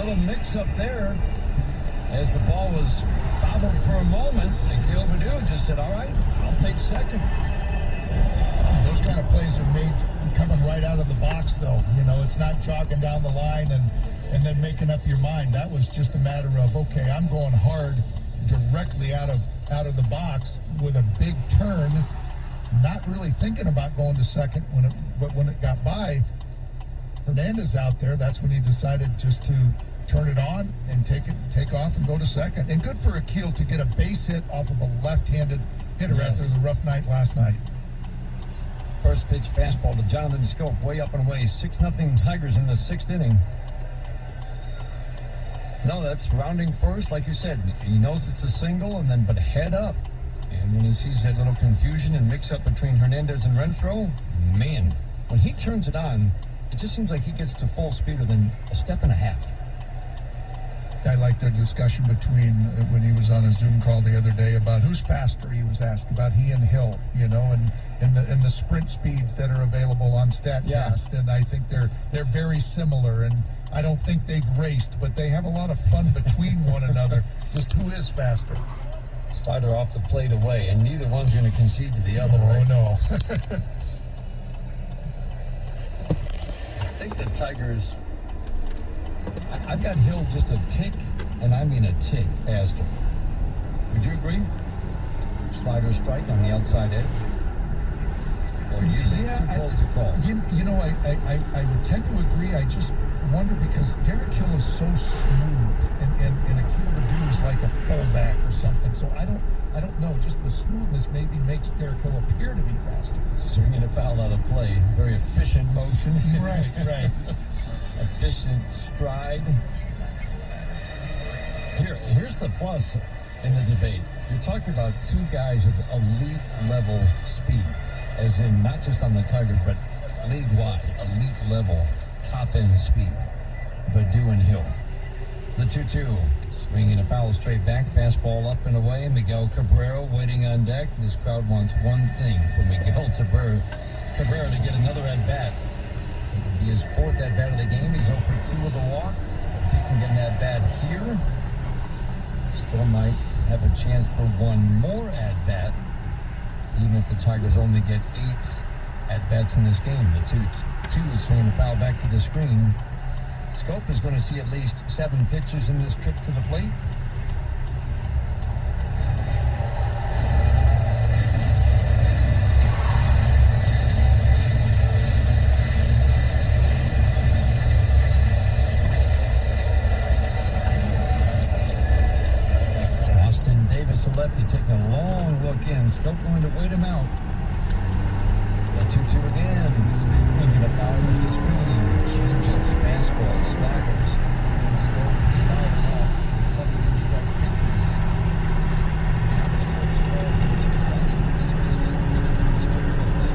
little mix-up there as the ball was bobbled for a moment. Akil Baddoo just said, all right, I'll take second. Those kind of plays are made coming right out of the box, though. You know, it's not jogging down the line and then making up your mind. That was just a matter of, okay, I'm going hard directly out of the box with a big turn, not really thinking about going to second. But when it got by Hernandez out there, that's when he decided just to turn it on and take off and go to second. And good for Akil to get a base hit off of a left-handed hitter after the rough night last night. First pitch fastball to Jonathan Schoop, way up and away. 6-0 Tigers in the 6th inning. No, that's rounding first, like you said. He knows it's a single, but head up. And when he sees that little confusion and mix-up between Hernandez and Renfroe, man, when he turns it on, it just seems like he gets to full speed within a step and a half. I liked their discussion between when he was on a Zoom call the other day about who's faster. He was asked about he and Hill, you know, and the sprint speeds that are available on StatCast. And I think they're very similar. And I don't think they've raced, but they have a lot of fun between one another. Just who is faster? Slider off the plate away, and neither one's going to concede to the other. Oh, no. I think the Tigers, I've got Hill just a tick, and I mean a tick faster. Would you agree? Slider strike on the outside edge? Or do you think it's too close to call? You know, I would tend to agree. I just wonder because Derek Hill is so smooth, and Akil Baddoo is like a fullback or something. So I don't know. Just the smoothness maybe makes Derek Hill appear to be faster. Swinging a foul out of play. Very efficient motion. Right. Efficient stride. Here's the plus in the debate. You're talking about two guys with elite level speed, as in not just on the Tigers, but league-wide, elite level, top-end speed. Baddoo and Hill. The 2-2. Swinging a foul straight back, fastball up and away. Miguel Cabrera waiting on deck. This crowd wants one thing for Miguel Cabrera to get another at-bat. He is 4th at-bat of the game. He's 0 for 2 with a walk. If he can get an at-bat here, still might have a chance for one more at-bat, even if the Tigers only get 8 at-bats in this game. The 2-2 is swinging the foul back to the screen. Schoop is going to see at least 7 pitches in this trip to the plate. Austin Davis, a lefty, taking a long look in. Schoop going to wait him out. The 2-2 again. Swinging a foul to the screen. Changeups, fastballs, sliders. Schoop is fouling off. The toughest to strike pitches. Average strikes balls in 2 strikes and 6 pitches in this trip to the plate.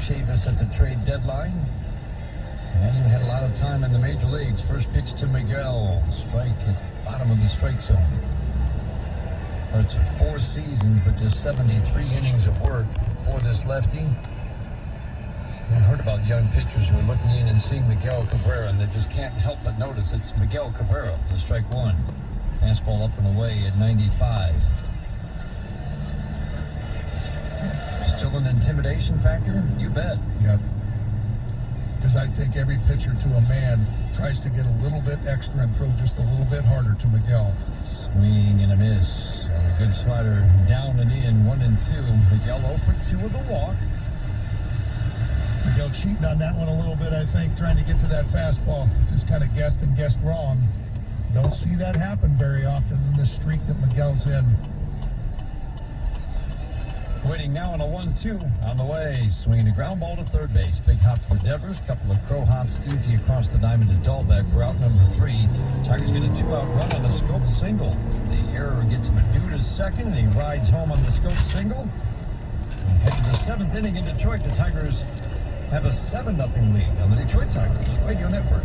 Chavis at the trade deadline. He hasn't had a lot of time in the major leagues. First pitch to Miguel. Strike at the bottom of the strike zone. It's 4 seasons, but just 73 innings of work for this lefty. I heard about young pitchers who are looking in and seeing Miguel Cabrera, and they just can't help but notice it's Miguel Cabrera, the strike one. Fastball up and away at 95. Still an intimidation factor? You bet. Yep. Because I think every pitcher to a man tries to get a little bit extra and throw just a little bit harder to Miguel. Swing and a miss. good slider down and in, 1-2. Miguel 0 for 2 with the walk. Miguel cheating on that one a little bit, I think, trying to get to that fastball. Just kind of guessed and guessed wrong. Don't see that happen very often in this streak that Miguel's in. Waiting now on a 1-2 on the way. Swinging a ground ball to third base. Big hop for Devers. Couple of crow hops easy across the diamond to Dahlbeck for out number 3. Tigers get a 2-out run on the scope single. The error gets Meduda to second, and he rides home on the scope single. And head to the 7th inning in Detroit. The Tigers have a 7-0 lead on the Detroit Tigers Radio Network.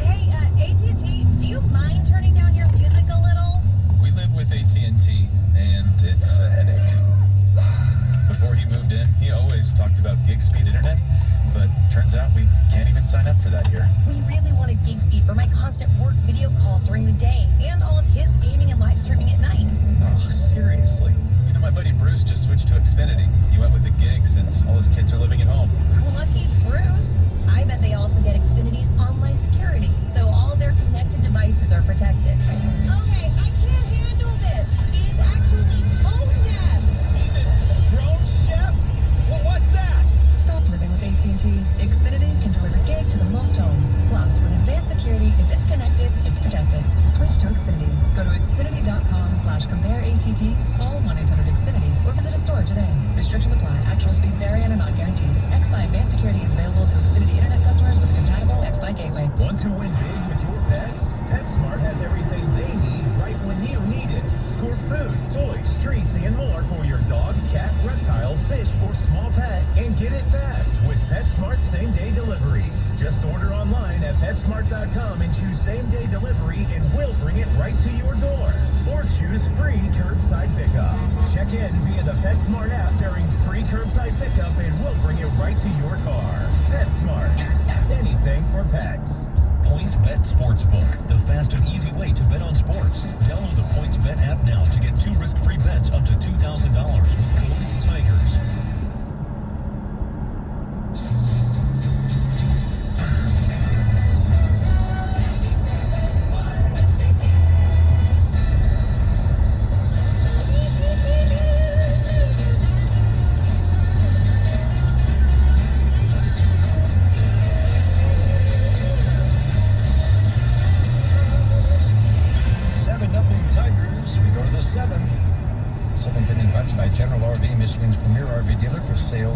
Hey, AT&T, do you mind turning down your music a little? We live with AT&T, and it's a headache. Before he moved in, he always talked about gig speed internet, but turns out we can't even sign up for that here. We really wanted gig speed for my constant work video calls during the day and all of his gaming and live streaming at night. Oh, seriously. You know, my buddy Bruce just switched to Xfinity. He went with a gig since all his kids are living at home. Lucky Bruce. I bet they also get Xfinity's online security, so all of their connected devices are protected. Okay, I can't handle this. He's actually tone deaf. He's a drone chef? Well, what's that? Stop living with AT&T. Xfinity can deliver gig to the most homes. Plus, with advanced security, if it's connected, it's protected. Switch to Xfinity. Go to xfinity.com/compare-ATT, call 1-800-XFINITY, or visit a store today. Restrictions apply. Actual speeds vary and are not guaranteed. X-Fi Advanced Security is available to Xfinity Internet customers with a compatible X-Fi gateway. Want to win big with your pets? PetSmart has everything they need right when you need it. Score food, toys, treats, and more for your dog, cat, reptile, fish, or small pet, and get it fast with PetSmart same-day delivery. Just order online at PetSmart.com and choose same-day delivery, and we'll bring it right to your door. Or choose free curbside pickup. Check in via the PetSmart app during free curbside pickup, and we'll bring it right to your car. PetSmart. Anything for pets. PointsBet Sportsbook, the fast and easy way to bet on sports. Download the PointsBet app now to get 2 risk-free bets up to $2,000 with code Tigers.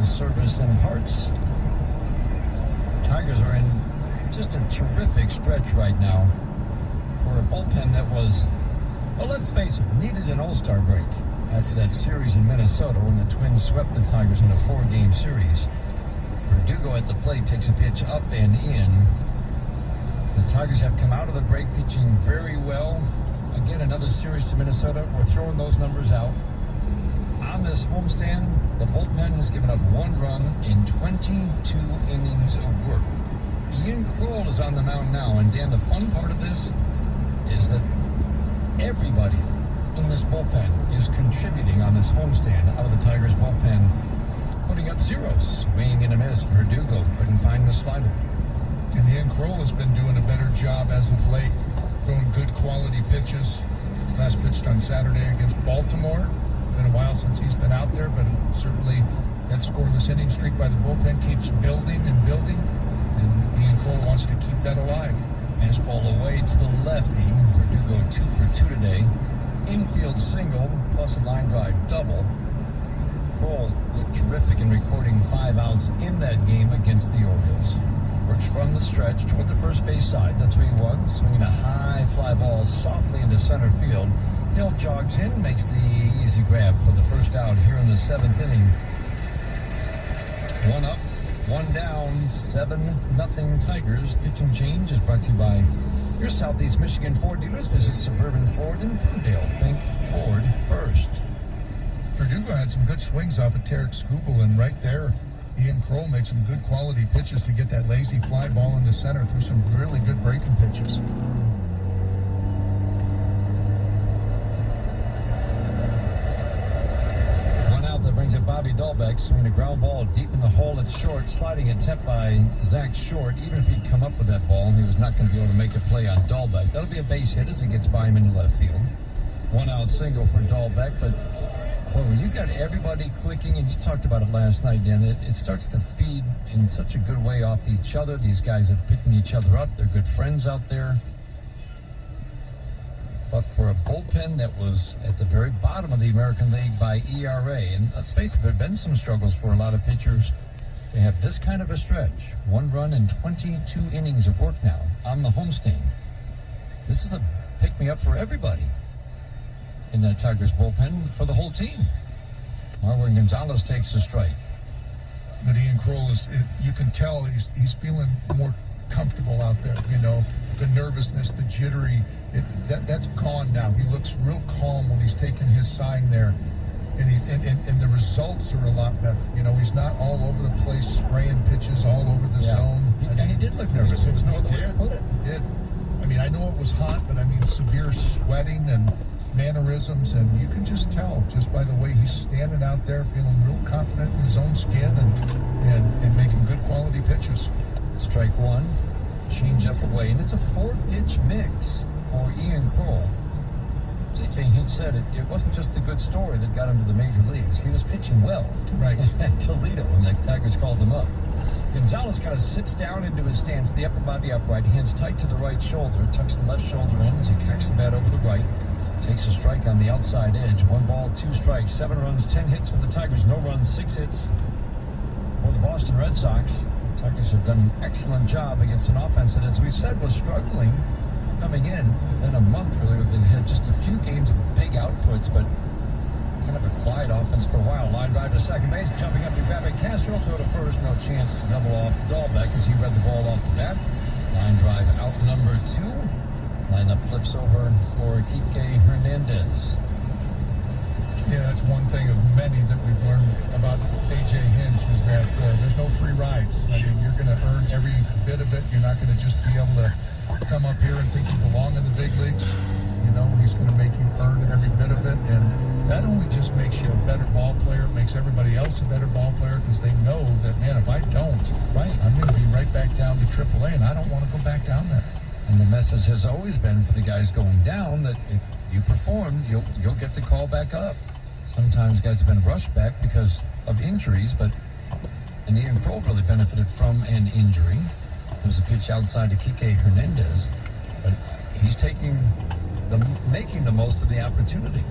Service and parts. Tigers are in just a terrific stretch right now for a bullpen that was, well, let's face it, needed an all-star break after that series in Minnesota when the Twins swept the Tigers in a 4-game series. Verdugo at the plate takes a pitch up and in. The Tigers have come out of the break pitching very well. Again, another series to Minnesota. We're throwing those numbers out. On this homestand, the bullpen has given up 1 run in 22 innings of work. Ian Kroll is on the mound now, and Dan, the fun part of this is that everybody in this bullpen is contributing on this homestand out of the Tigers bullpen, putting up zeros. Swinging and a miss. Verdugo couldn't find the slider. And Ian Kroll has been doing a better job as of late, throwing good quality pitches. Last pitched on Saturday against Baltimore. Been a while since he's been out there, but certainly that scoreless inning streak by the bullpen keeps building and building, and Ian Kroll wants to keep that alive. Fastball away to the lefty. Verdugo 2 for 2 today. Infield single plus a line drive double. Kroll looked terrific in recording 5 outs in that game against the Orioles. Works from the stretch toward the first base side. The 3-1, swinging a high fly ball softly into center field. Hill jogs in, makes the easy grab for the first out here in the 7th inning. 1 up, 1 down, 7-0 Tigers. Pitching change is brought to you by your Southeast Michigan Ford dealers. Visit Suburban Ford in Ferndale. Think Ford first. Verdugo had some good swings off of Tarek Skubal, and right there, Ian Kroll made some good quality pitches to get that lazy fly ball into center through some really good breaking pitches. Bobby Dahlbeck swinging a ground ball deep in the hole at short, sliding attempt by Zach Short. Even if he'd come up with that ball, he was not going to be able to make a play on Dahlbeck. That'll be a base hit as it gets by him into left field. 1-out single for Dahlbeck, but boy, when you got everybody clicking, and you talked about it last night, Dan, it starts to feed in such a good way off each other. These guys are picking each other up. They're good friends out there. But for a bullpen that was at the very bottom of the American League by ERA, and let's face it, there have been some struggles for a lot of pitchers. They have this kind of a stretch. 1 run in 22 innings of work now on the homestand. This is a pick-me-up for everybody in that Tigers bullpen, for the whole team. Marwin Gonzalez takes the strike. But Ian Kroll you can tell he's feeling more comfortable out there. You know, the nervousness, the jittery, that's gone now. He looks real calm when he's taking his sign there. And the results are a lot better. You know, he's not all over the place spraying pitches all over the zone. He did look nervous. He did. I mean, I know it was hot, but I mean, severe sweating and mannerisms, and you can just tell just by the way he's standing out there, feeling real confident in his own skin and making good quality pitches. Strike 1, change up away, and it's a 4-pitch mix for Ian Kroll. J.J. Hinch said it wasn't just the good story that got him to the major leagues. He was pitching well. Right. At Toledo, and the Tigers called him up. Gonzalez kind of sits down into his stance, the upper body upright, hands tight to the right shoulder, tucks the left shoulder in as he kicks the bat over the right. Takes a strike on the outside edge. 1 ball, 2 strikes, 7 runs, 10 hits for the Tigers. No runs, 6 hits for the Boston Red Sox. Tigers have done an excellent job against an offense that, as we said, was struggling coming in a month earlier. They had just a few games of big outputs, but kind of a quiet offense for a while. Line drive to second base, jumping up to grab it. Castro, throw to first. No chance to double off Dahlbeck as he read the ball off the bat. Line drive out number 2. Lineup flips over for Kike Hernandez. Yeah, that's one thing of many that we've learned about A.J. Hinch is that there's no free rides. I mean, you're going to earn every bit of it. You're not going to just be able to come up here and think you belong in the big leagues. You know, he's going to make you earn every bit of it. And that only just makes you a better ball player. It makes everybody else a better ball player because they know that, man, if I don't, I'm going to be right back down to AAA, and I don't want to go back down there. And the message has always been for the guys going down that if you perform, you'll get the call back up. Sometimes guys have been rushed back because of injuries, and Ian Kroll really benefited from an injury. There's a pitch outside to Kike Hernandez, but he's making the most of the opportunity.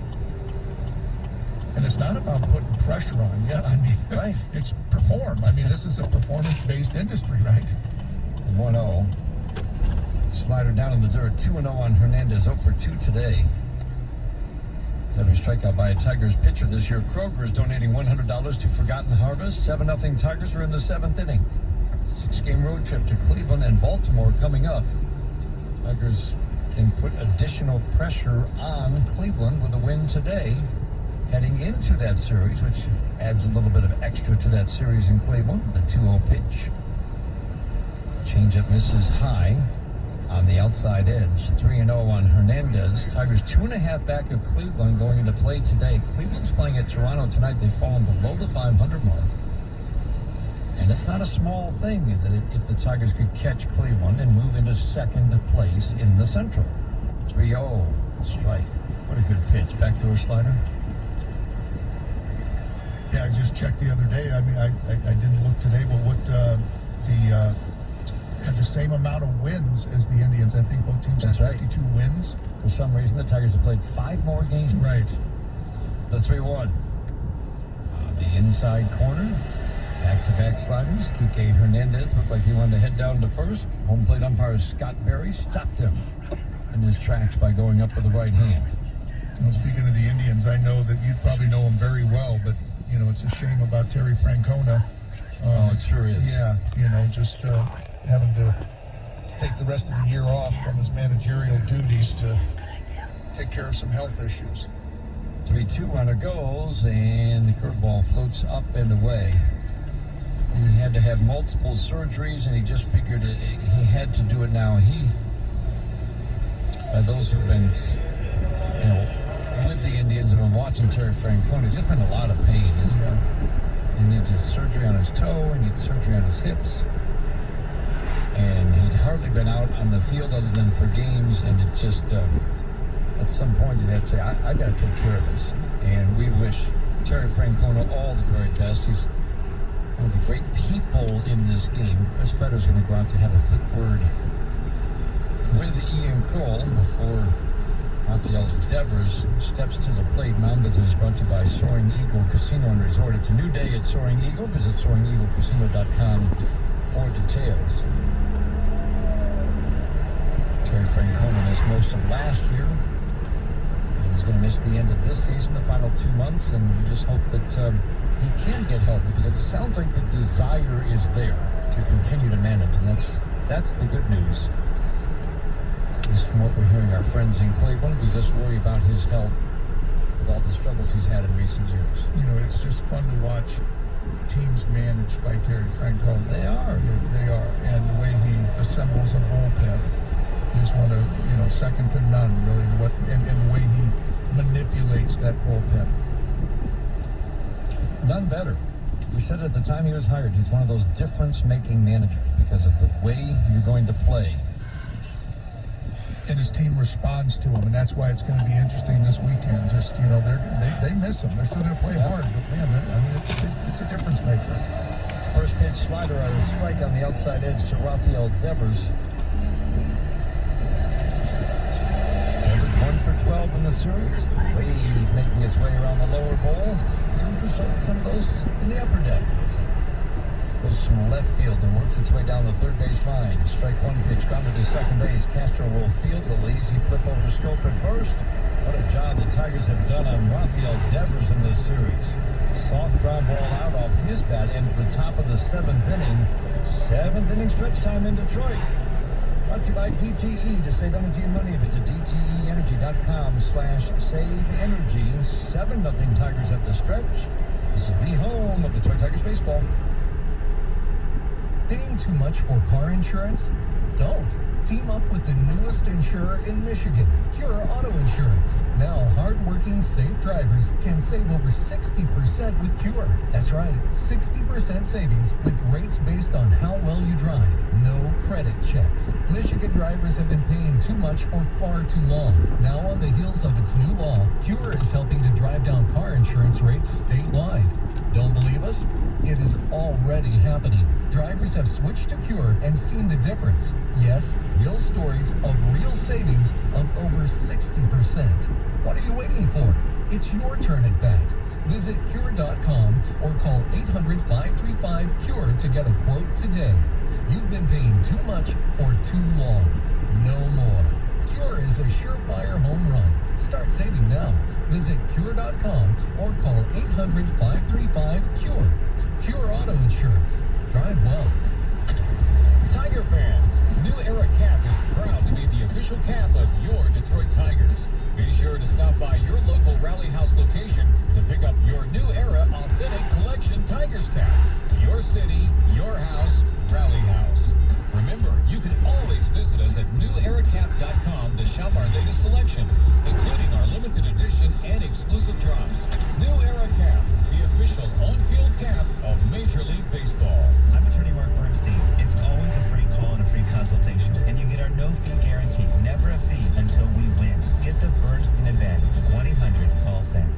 And it's not about putting pressure on you. I mean, it's perform. I mean, this is a performance-based industry, right? 1-0. Slider down in the dirt. 2-0 on Hernandez. 0 for 2 today. Every strikeout by a Tigers pitcher this year. Kroger is donating $100 to Forgotten Harvest. 7-0 Tigers are in the 7th inning. 6-game road trip to Cleveland and Baltimore coming up. Tigers can put additional pressure on Cleveland with a win today, heading into that series, which adds a little bit of extra to that series in Cleveland. The 2-0 pitch. Changeup misses high on the outside edge. 3-0 on Hernandez. Tigers 2.5 back of Cleveland going into play today. Cleveland's playing at Toronto tonight. They've fallen below the 500 mark. And it's not a small thing that if the Tigers could catch Cleveland and move into second place in the Central. 3-0 strike. What a good pitch. Backdoor slider. Yeah, I just checked the other day. I mean, I didn't look today, but what had the same amount of wins as the Indians. I think both teams have 52 wins. For some reason, the Tigers have played 5 more games. Right. The 3-1. On the inside corner. Back-to-back sliders. Kike Hernandez looked like he wanted to head down to first. Home plate umpire Scott Berry stopped him in his tracks by going up with the right hand. Well, speaking of the Indians, I know that you probably know him very well, but, you know, it's a shame about Terry Francona. It sure is. Yeah, you know, just having to take the rest of the year off from his managerial duties to take care of some health issues. 3-2 runner goes, and the curveball floats up and away. He had to have multiple surgeries, and he just figured he had to do it now. Those who've been, with the Indians and been watching Terry Francona, he's just been a lot of pain. He needs a surgery on his toe, he needs surgery on his hips. And he'd hardly been out on the field other than for games, and it just, at some point you have to say, I got to take care of this. And we wish Terry Francona all the very best. He's one of the great people in this game. Chris Fetter's going to go out to have a quick word with Ian Kroll before Rafael Devers steps to the plate. Mound Business is brought to you by Soaring Eagle Casino and Resort. It's a new day at Soaring Eagle. Visit SoaringEagleCasino.com for details. Terry Francona missed most of last year. He's going to miss the end of this season, the final 2 months, and we just hope that he can get healthy, because it sounds like the desire is there to continue to manage, and that's the good news. At least from what we're hearing, our friends in Cleveland, we just worry about his health with all the struggles he's had in recent years. You know, it's just fun to watch teams managed by Terry Francona. They are. They are. And the way he assembles a bullpen is one of, second to none, really. And the way he manipulates that bullpen. None better. We said at the time he was hired, he's one of those difference-making managers because of the way you're going to play. And his team responds to him, and that's why it's going to be interesting this weekend. Just, they miss him. They're still going to play hard, but man, it's a difference maker. First pitch slider out of strike on the outside edge to Rafael Devers. Devers 1 for 12 in the series. Wave making his way around the lower bowl. Looking for some of those in the upper deck. Goes from left field and works its way down the third base line. Strike one pitch, grounded to second base. Castro will field a lazy flip over to scope at first. What a job the Tigers have done on Rafael Devers in this series. Soft ground ball out off his bat ends the top of the seventh inning. Seventh inning stretch time in Detroit. Brought to you by DTE. To save energy and money, visit DTEEnergy.com/save-energy. 7-0 Tigers at the stretch. This is the home of Detroit Tigers baseball. Paying too much for car insurance? Don't. Team up with the newest insurer in Michigan, Cure Auto Insurance. Now, hardworking, safe drivers can save over 60% with Cure. That's right, 60% savings with rates based on how well you drive. No credit checks. Michigan drivers have been paying too much for far too long. Now, on the heels of its new law, Cure is helping to drive down car insurance rates statewide. Don't believe us? It is already happening. Drivers have switched to Cure and seen the difference. Yes, real stories of real savings of over 60%. What are you waiting for? It's your turn at bat. Visit Cure.com or call 800-535-CURE to get a quote today. You've been paying too much for too long. No more. Cure is a surefire home run. Start saving now. Visit Cure.com or call 800-535-CURE. Cure Auto Insurance. Drive well. Tiger fans, New Era Cap is proud to be the official cap of your Detroit Tigers. Be sure to stop by your local Rally House location to pick up your New Era Authentic Collection Tigers cap. Your city, your house, Rally House. Remember, you can always visit us at NewEraCap.com to shop our latest selection, including our limited edition and exclusive drops. New Era Cap, the official on-field cap of Major League Baseball. I'm attorney Mark Bernstein. It's always a free call and a free consultation, and you get our no-fee guarantee. Never a fee until we win. Get the Bernstein advantage. 1-800-CALL-SAM.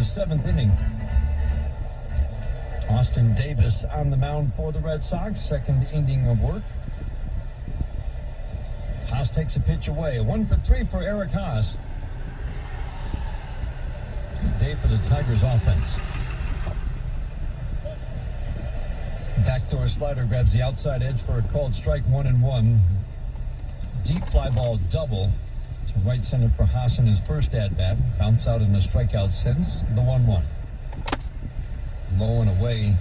Seventh inning. Austin Davis on the mound for the Red Sox. Second inning of work. Haas takes a pitch away. 1 for 3 for Eric Haas. Good day for the Tigers offense. Backdoor slider grabs the outside edge for a called strike. 1-1. Deep fly ball double to right center for Haas in his first at-bat. Bounce out in the strikeout sense. The 1-1. Low and away.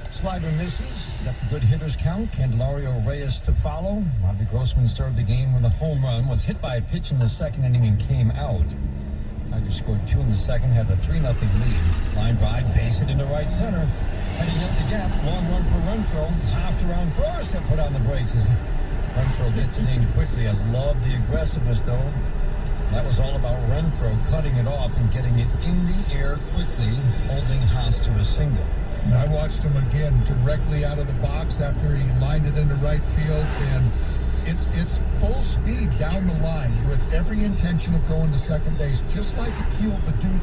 Slider misses. Got the good hitters count. Candelario Reyes to follow. Robbie Grossman started the game with a home run. Was hit by a pitch in the second inning and came out. Tigers scored 2 in the second, had a 3-0 lead. Line drive, base it into right center. Heading up the gap, long run for Renfroe. House around first and put on the brakes as Renfroe gets it in quickly. I love the aggressiveness, though. That was all about Renfroe cutting it off and getting it in the air quickly, holding Haas to a single. And I watched him again directly out of the box after he lined it into right field, and it's full speed down the line with every intention of going to second base, just like Akil Baddoo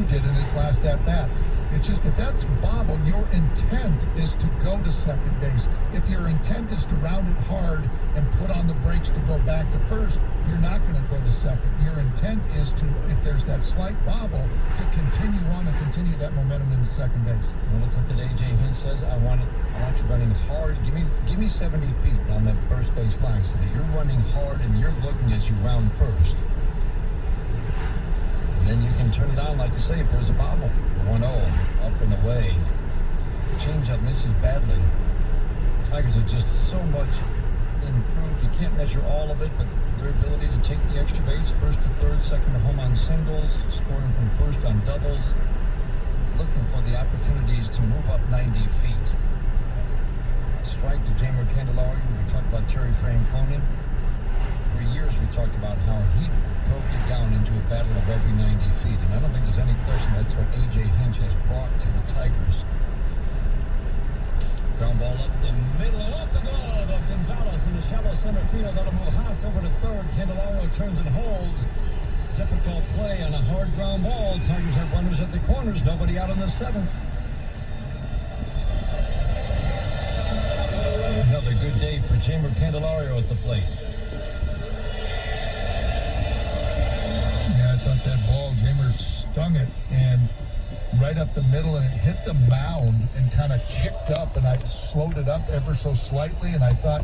did in his last at-bat. It's just if that's bobble, your intent is to go to second base. If your intent is to round it hard and put on the brakes to go back to first, you're not going to go to second. Your intent is to, if there's that slight bobble, to continue on and continue that momentum into second base. Well, looks like that A.J. Hinch says, I want you running hard. Give me 70 feet down that first base line so that you're running hard and you're looking as you round first. And then you can turn it on, like you say, if there's a bobble. 1-0, up and away. Changeup misses badly. Tigers are just so much improved. You can't measure all of it, but their ability to take the extra base, first to third, second to home on singles, scoring from first on doubles, looking for the opportunities to move up 90 feet. A strike to Jeimer Candelario. We talked about Terry Francona. For years, we talked about how he broke it down into a battle of every 90 feet. And I don't think there's any question that's what A.J. Hinch has brought to the Tigers. Ground ball up the middle and off the glove of Gonzalez in the shallow center field. That'll move Haas over to third. Candelario turns and holds. Difficult play on a hard ground ball. Tigers have runners at the corners. Nobody out in the seventh. Another good day for Jeimer Candelario at the plate. That ball, Jeimer stung it and right up the middle, and it hit the mound and kind of kicked up, and I slowed it up ever so slightly, and I thought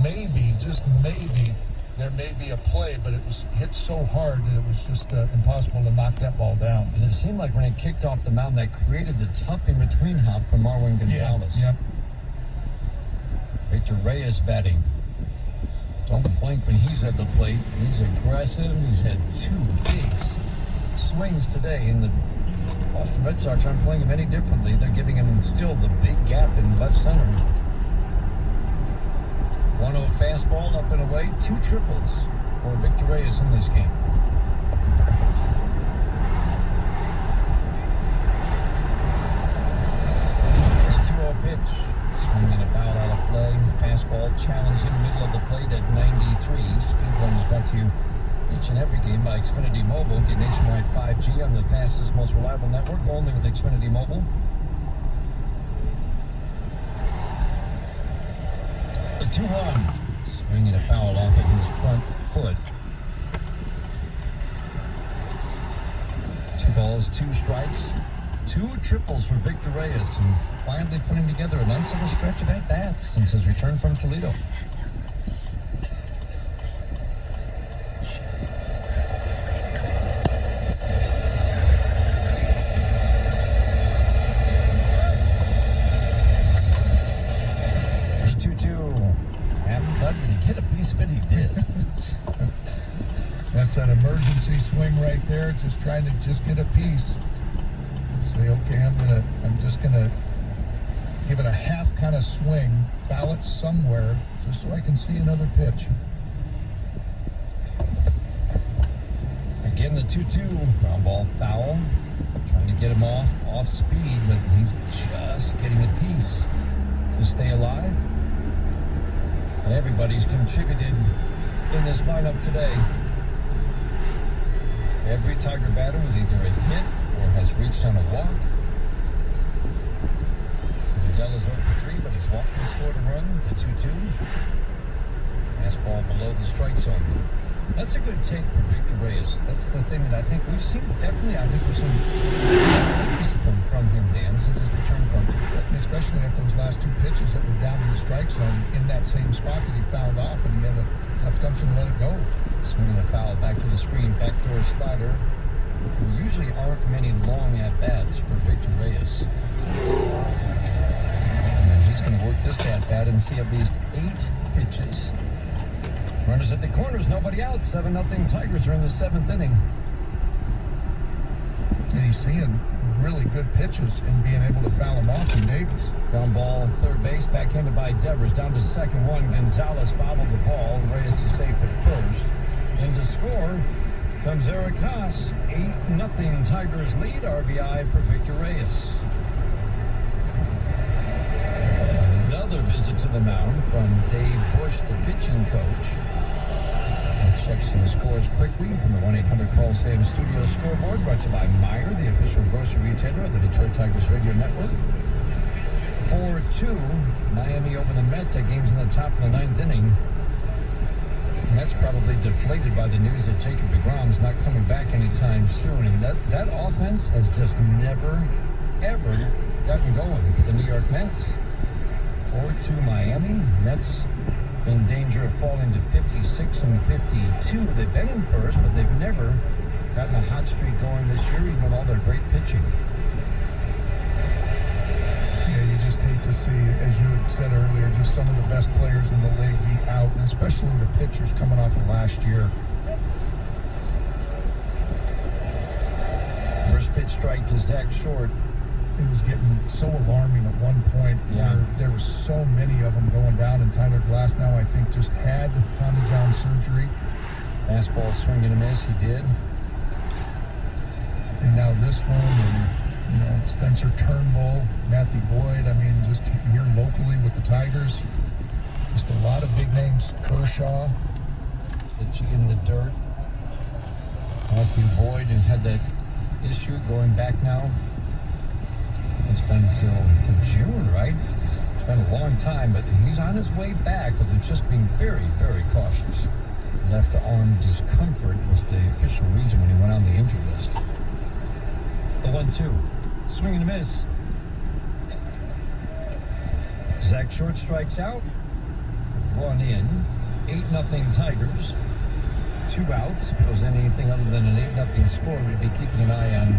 maybe, just maybe, there may be a play, but it was hit so hard that it was just impossible to knock that ball down. And it seemed like when it kicked off the mound, that created the tough in-between hop for Marwin Gonzalez. Yeah. Victor Reyes batting. Don't blink when he's at the plate. He's aggressive. He's had 2 big swings today, and the Boston Red Sox aren't playing him any differently. They're giving him still the big gap in left center. 1-0 fastball up and away. 2 triples for Victor Reyes in this game. The 2-0 pitch. Swinging a foul out of play. Fastball challenged in the middle of the plate at 93. Speed Run is brought to you each and every game by Xfinity Mobile. Get nationwide 5G on the fastest, most reliable network, only with Xfinity Mobile. The 2-1. Swinging a foul off of his front foot. 2 balls, 2 strikes. 2 triples for Victor Reyes, and finally putting together a nice little stretch of at-bats since his return from Toledo. The 2-2, half cut. Did he get a piece of it? He did. That's that emergency swing right there, just trying to get a piece. Say, okay, I'm just gonna give it a half kind of swing, foul it somewhere, just so I can see another pitch. Again, the 2-2, ground ball foul. Trying to get him off speed, but he's just getting a piece to stay alive. And everybody's contributed in this lineup today. Every Tiger batter with either a hit or has reached on a walk. Vidal is 0 for 3, but he's walked and scored a run. The 2-2. Fastball below the strike zone. That's a good take for Victor Reyes. That's the thing that I think we've seen. Definitely, I think we've seen discipline from him, Dan, since his return from Toledo. Especially after those last 2 pitches that were down in the strike zone in that same spot that he fouled off, and he had a tough gumption to let it go. Swinging a foul back to the screen, backdoor slider. There usually aren't many long at-bats for Victor Reyes. And he's going to work this at-bat and see at least 8 pitches. Runners at the corners, nobody out. 7-0 Tigers are in the 7th inning. And he's seeing really good pitches and being able to foul them off in Davis. Ground ball, third base, backhanded by Devers. Down to second one. Gonzalez bobbled the ball. Reyes is safe at first. And to score comes Eric Haas. 8-0 Tigers lead. RBI for Victor Reyes. Another visit to the mound from Dave Bush, the pitching coach. Let's check some scores quickly from the 1-800-CALL-SAVE Studio scoreboard, brought to you by Meijer, the official grocery retailer of the Detroit Tigers Radio Network. 4-2, Miami over the Mets. That game's in the top of the ninth inning. Mets probably deflated by the news that Jacob deGrom's not coming back anytime soon. And that offense has just never, ever gotten going for the New York Mets. 4-2 Miami. Mets in danger of falling to 56 and 52. They've been in first, but they've never gotten a hot streak going this year, even with all their great pitching. Yeah, you just hate to see, as you had said earlier, just some of the best players in the league be out, and especially the pitchers coming off of last year. First pitch strike to Zach Short. It was getting so alarming at one point where there were so many of them going down, and Tyler Glasnow, I think, just had Tommy John surgery. Fastball swing and a miss, he did. And now this one, and Spencer Turnbull, Matthew Boyd. I mean, just here locally with the Tigers, just a lot of big names. Kershaw. It's in the dirt. Matthew Boyd has had that issue going back now. It's been till June, right? It's been a long time, but he's on his way back, but they're just being very, very cautious. Left arm discomfort was the official reason when he went on the injury list. The 1-2. Swing and a miss. Zach Short strikes out. Run in. 8-0 Tigers. 2 outs. If it was anything other than an 8-0 score, we'd be keeping an eye on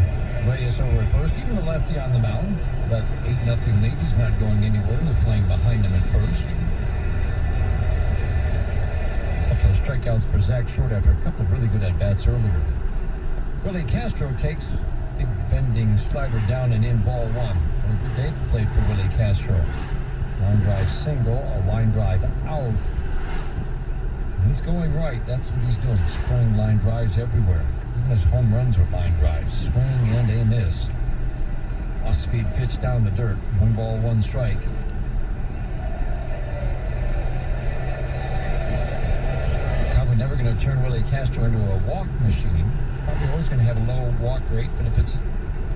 Reyes over at first. Even the lefty on the mound. That 8-0 lead, he's not going anywhere. They're playing behind him at first. A couple of strikeouts for Zach Short after a couple of really good at-bats earlier. Willie Castro takes big bending slider down and in, ball 1. A good day to play for Willie Castro. Line drive single, a line drive out. He's going right. That's what he's doing. Spraying line drives everywhere. Even his home runs are line drives. Swing and a miss. Off-speed pitch down the dirt. 1 ball, 1 strike. Probably never going to turn Willie Castro into a walk machine. Probably always going to have a low walk rate, but if it's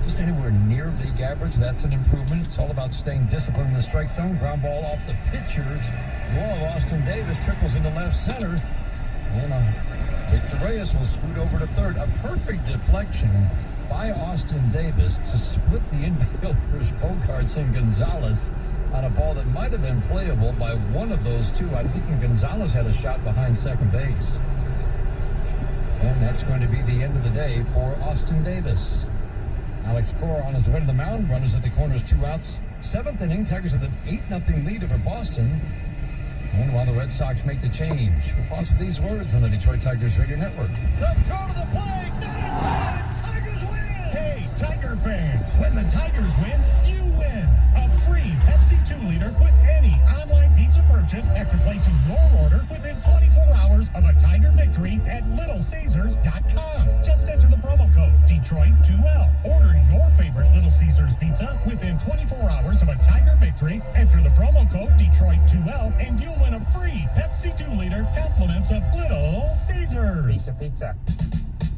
just anywhere near league average, that's an improvement. It's all about staying disciplined in the strike zone. Ground ball off the pitcher's glove. Austin Davis trickles into left center. And Victor Reyes will scoot over to third. A perfect deflection by Austin Davis to split the infielders Bogarts and Gonzalez on a ball that might have been playable by one of those two. I'm thinking Gonzalez had a shot behind second base. And that's going to be the end of the day for Austin Davis. Alex Cora on his way to the mound. Runners at the corners, 2 outs. 7th inning, Tigers with an 8-0 lead over Boston. And while the Red Sox make the change, we'll pause these words on the Detroit Tigers Radio Network. The throw to the plate, not in time. Tigers win. Hey, Tiger fans, when the Tigers win, you win. A free Pepsi 2-liter with any online pizza purchase after placing your order within 24 hours of a Tiger victory at LittleCaesars.com. Just enter the promo code Detroit2L. Order your favorite Little Caesars pizza within 24 hours of a Tiger victory. Enter the promo code Detroit2L and you'll win a free Pepsi 2-liter compliments of Little Caesars. Pizza.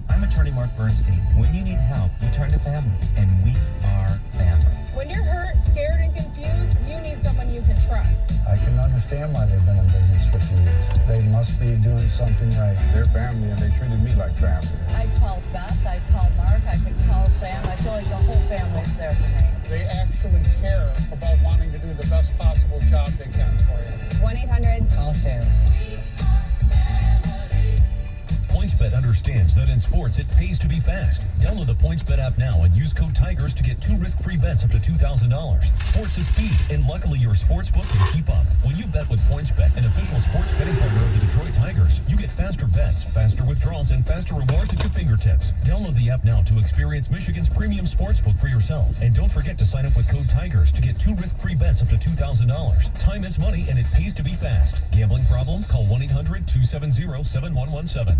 I'm attorney Mark Bernstein. When you need help, you turn to family, and we are family. When you're hurt, scared, and confused, you need someone you can trust. I can understand why they've been in business 50 years. They must be doing something right. They're family, and they treated me like family. I'd call Beth, I'd call Mark, I could call Sam. I feel like the whole family's there for me. They actually care about wanting to do the best possible job they can for you. 1-800-CALL-SAM. PointsBet understands that in sports it pays to be fast. Download the PointsBet app now and use code TIGERS to get 2 risk-free bets up to $2,000. Sports is speed and life. Luckily, your sportsbook can keep up. When you bet with PointsBet, an official sports betting partner of the Detroit Tigers, you get faster bets, faster withdrawals, and faster rewards at your fingertips. Download the app now to experience Michigan's premium sportsbook for yourself. And don't forget to sign up with code TIGERS to get 2 risk-free bets up to $2,000. Time is money, and it pays to be fast. Gambling problem? Call 1-800-270-7117.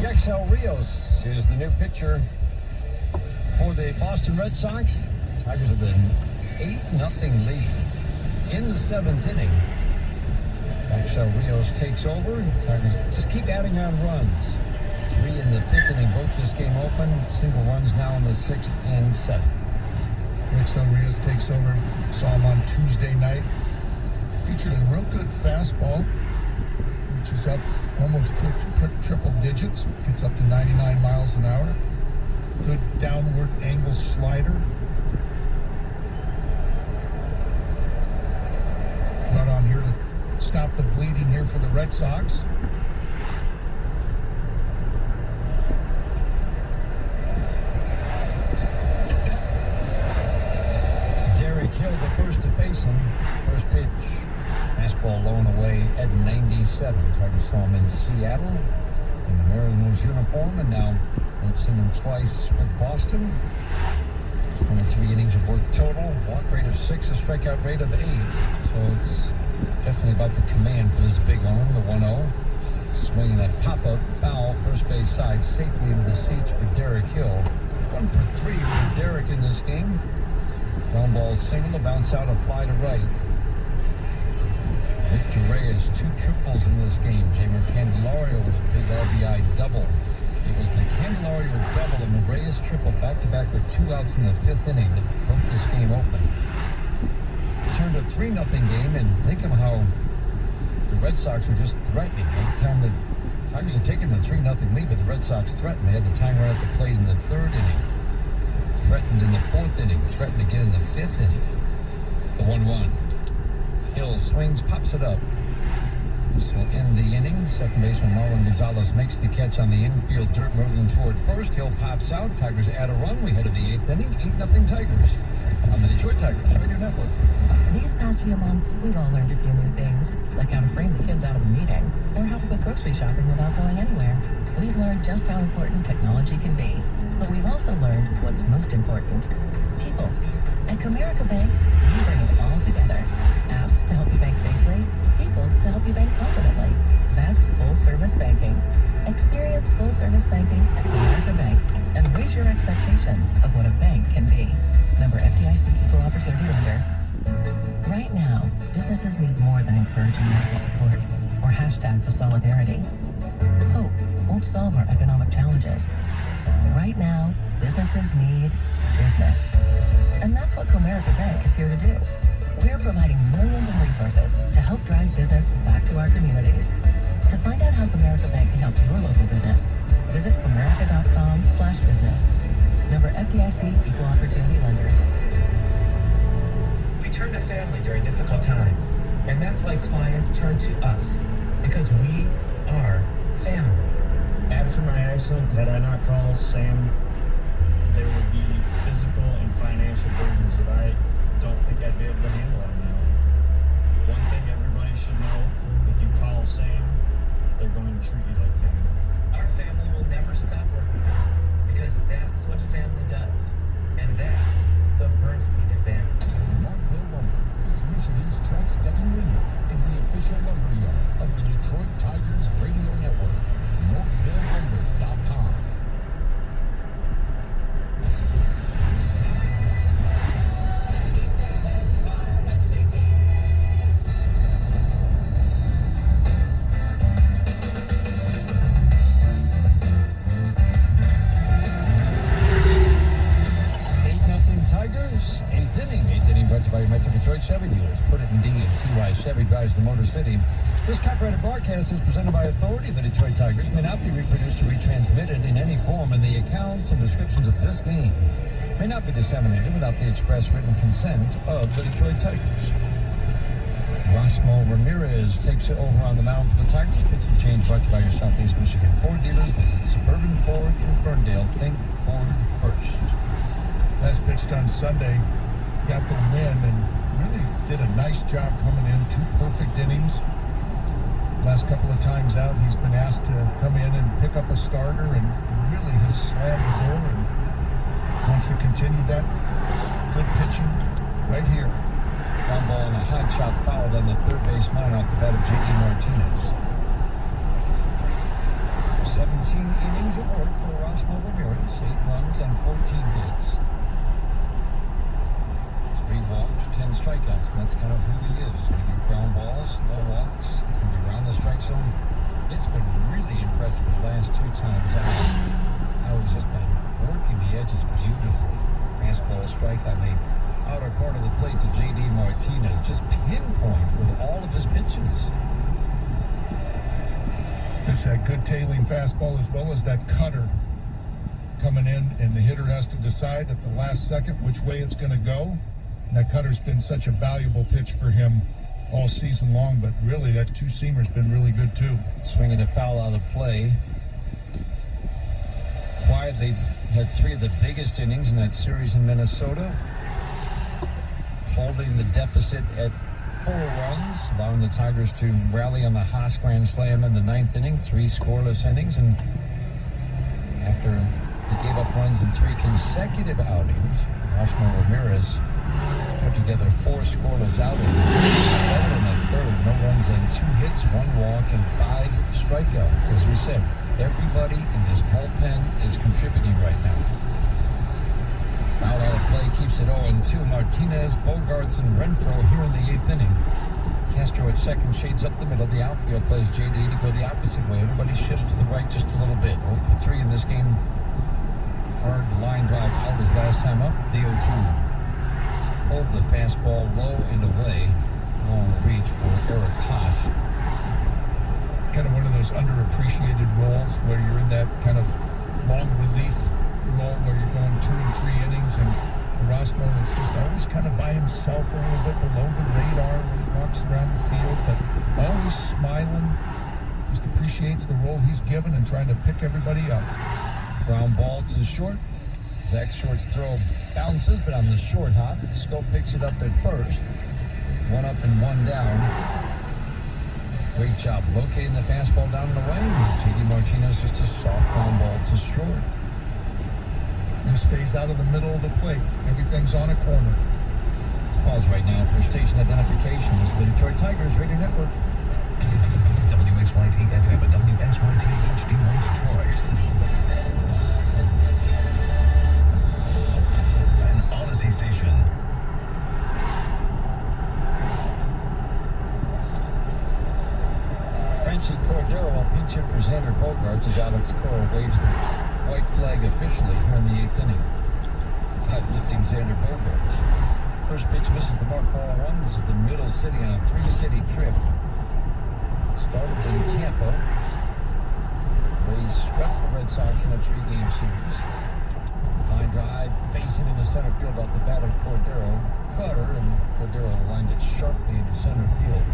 Yaxel Rios is the new pitcher for the Boston Red Sox. Tigers have an 8-0 lead in the 7th inning. Yaxel Rios takes over. Tigers just keep adding on runs. 3 in the 5th inning, both this game open. Single runs now in the 6th and 7th. Yaxel Rios takes over. Saw him on Tuesday night. Featured a real good fastball, which is up almost triple digits. Gets up to 99 miles an hour. Good downward angle slider. Run on here to stop the bleeding here for the Red Sox. Derek Hill, the first to face him. First pitch. Fastball low and away at 97. Tigers saw him in Seattle in the Mariners uniform, and now they've seen him twice with Boston. 23 innings of work total. Walk rate of 6, a strikeout rate of 8. So it's definitely about the command for this big arm, the 1-0. Swinging that pop-up foul, first base side, safely into the seats for Derek Hill. 1 for 3 for Derek in this game. Ground ball single to bounce out, a fly to right. Victor Reyes, 2 triples in this game. Jamer Candelario with a big RBI double. It was the Candelario double and the Reyes triple back-to-back with 2 outs in the 5th inning that broke this game open. It turned a 3-0 game, and think of how the Red Sox were just threatening. Every time the Tigers had taken the 3-0 lead, but the Red Sox threatened. They had the time run at the plate in the 3rd inning. Threatened in the 4th inning. Threatened again in the 5th inning. The 1-1. Hill swings, pops it up. This will end the inning. Second baseman Marwin Gonzalez makes the catch on the infield dirt, moving toward first. Hill pops out. Tigers add a run. We head to the 8th inning. 8-0 Tigers on the Detroit Tigers Radio Network. These past few months, we've all learned a few new things, like how to frame the kids out of a meeting, or how to go grocery shopping without going anywhere. We've learned just how important technology can be, but we've also learned what's most important: people. At Comerica Bank, we bring it all together. Apps to help you bank safely, people to help you bank confidently. That's full-service banking. Experience full-service banking at Comerica Bank and raise your expectations of what a bank can be. Member FDIC Equal Opportunity Lender. Right now, businesses need more than encouraging words of support or hashtags of solidarity. Hope won't solve our economic challenges. Right now, businesses need business. And that's what Comerica Bank is here to do. We're providing millions in resources to help drive business back to our communities. To find out how Comerica Bank can help your local business, visit comerica.com/business. Member FDIC Equal Opportunity Lender. We turn to family during difficult times, and that's why clients turn to us, because we are family. After my accident, had I not called Sam, there would be physical and financial burdens that I don't think I'd be able to handle on my own. One thing everybody should know, if you call Sam, they're going to treat you like family. Our family will never stop working for you, because that's what family does. And that's the Bernstein advantage. Northville Lumber is Michigan's trend-setting leader in the official lumber yard of the Detroit Tigers Radio Network. NorthvilleLumber.com. Tigers, 8th inning brought to you by your Metro Detroit Chevy dealers. Put it in D and see why Chevy drives the Motor City. This copyrighted broadcast is presented by authority. The Detroit Tigers may not be reproduced or retransmitted in any form, and the accounts and descriptions of this game may not be disseminated without the express written consent of the Detroit Tigers. Rosmo Ramirez takes it over on the mound for the Tigers. Pitching change brought to you by your Southeast Michigan Ford dealers. Visit Suburban Ford in Ferndale. Think Ford first. Last pitched on Sunday, got the win, and really did a nice job coming in. 2 perfect innings. Last couple of times out, he's been asked to come in and pick up a starter, and really has slammed the door and wants to continue that good pitching right here. Ground ball and a hot shot fouled on the third base line off the bat of J.D. Martinez. 17 innings of work for Rosmo Ramirez. 8 runs on 14 hits. 3 walks, 10 strikeouts, and that's kind of who he is. He's going to get ground balls, no walks. He's going to be around the strike zone. It's been really impressive his last 2 times out. How he's just been working the edges beautifully. Fastball strike on the outer part of the plate to J.D. Martinez. Just pinpoint with all of his pitches. It's that good tailing fastball as well as that cutter coming in, and the hitter has to decide at the last second which way it's going to go. That cutter's been such a valuable pitch for him all season long, but really that 2-seamer's been really good too. Swinging a foul out of play. Quiet, they've had 3 of the biggest innings in that series in Minnesota. Holding the deficit at 4 runs, allowing the Tigers to rally on the Haas grand slam in the 9th inning. 3 scoreless innings, and after he gave up runs in 3 consecutive outings, Rosmo Ramirez put together 4 scoreless outings. 7 in the 3rd, no runs and 2 hits, 1 walk, and 5 strikeouts. As we said, everybody in this bullpen is contributing right now. Foul out of play keeps it 0-2. Martinez, Bogarts, and Renfroe here in the 8th inning. Castro at second, shades up the middle. The outfield plays J.D. to go the opposite way. Everybody shifts to the right just a little bit. 0 for 3 in this game. Hard line drive out his last time up. The 0-2. Hold the fastball low and away. Long reach for Eric Haas. Kind of one of those underappreciated roles where you're in that kind of long relief role where you're going 2 and 3 innings, and Rosmo is just always kind of by himself a little bit below the radar when he walks around the field, but always smiling. Just appreciates the role he's given and trying to pick everybody up. Ground ball to short. Zach Short's throw bounces, but on the short hop, Scope picks it up at first. 1 up and 1 down. Great job locating the fastball down and away. J.D. Martinez just a soft ground ball to short. And stays out of the middle of the plate. Everything's on a corner. Let's pause right now for station identification. This is the Detroit Tigers Radio Network. WXYT FM and WXYT HD1 Detroit. An Odyssey station. Francie Cordero will pinch hit for Xander Bogaerts as Alex Cora waves the white flag officially here in the 8th inning. Uplifting Xander Bogaerts. First pitch misses the mark, ball 1. This is the Middle City on a 3-city trip. Started in Tampa. Rays swept the Red Sox in a 3-game series. Line drive, basing in the center field off the bat of Cordero. Cutter, and Cordero lined it sharply into center field.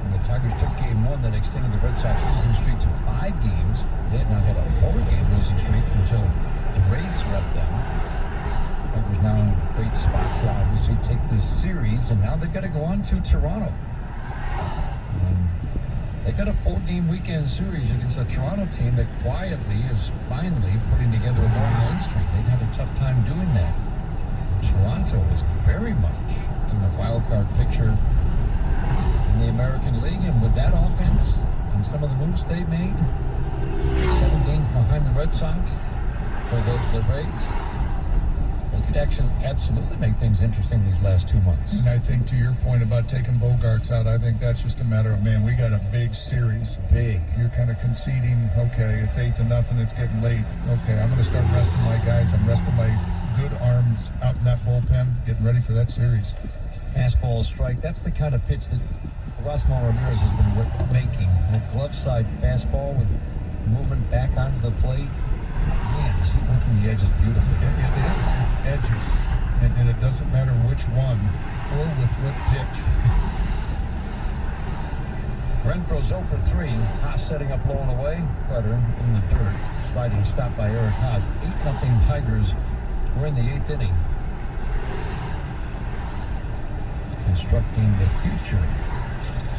And the Tigers took game 1 that extended the Red Sox losing streak to 5 games. They had not had a 4-game losing streak until the Rays swept them. Tigers now in a great spot to obviously take this series, and now they've got to go on to Toronto. They got a 4-game weekend series against a Toronto team that quietly is finally putting together a long win streak. They've had a tough time doing that. Toronto is very much in the wild card picture in the American League, and with that offense and some of the moves they made, 7 games behind the Red Sox for the Rays, they could actually absolutely make things interesting these last 2 months. And I think to your point about taking Bogarts out, I think that's just a matter of, man, we got a big series. Big. You're kind of conceding, okay, it's 8-0, it's getting late. Okay, I'm going to start resting my guys. I'm resting my good arms out in that bullpen, getting ready for that series. Fastball strike, that's the kind of pitch that Erasmo Ramirez has been making. The glove side fastball with movement back onto the plate. Man, is he working the edges beautifully. It is. It's edges. And it doesn't matter which one or with what pitch. Renfro's 0 for 3. Haas setting up low and away. Cutter in the dirt. Sliding stop by Eric Haas. 8-0 Tigers. We're in the 8th inning. Constructing the future.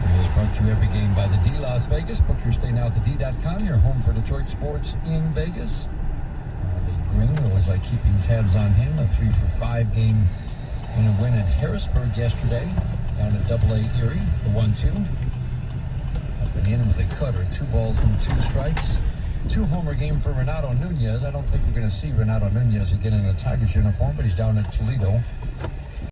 It is brought to you every game by the D Las Vegas. Book your stay now at thed.com, your home for Detroit sports in Vegas. Lee Green, always like keeping tabs on him. A 3-for-5 game and a win at Harrisburg yesterday. Down at AA Erie, the 1-2. Up and in with a cutter. 2 balls and 2 strikes. 2-homer game for Renato Nunez. I don't think we're going to see Renato Nunez again in a Tigers uniform, but he's down at Toledo.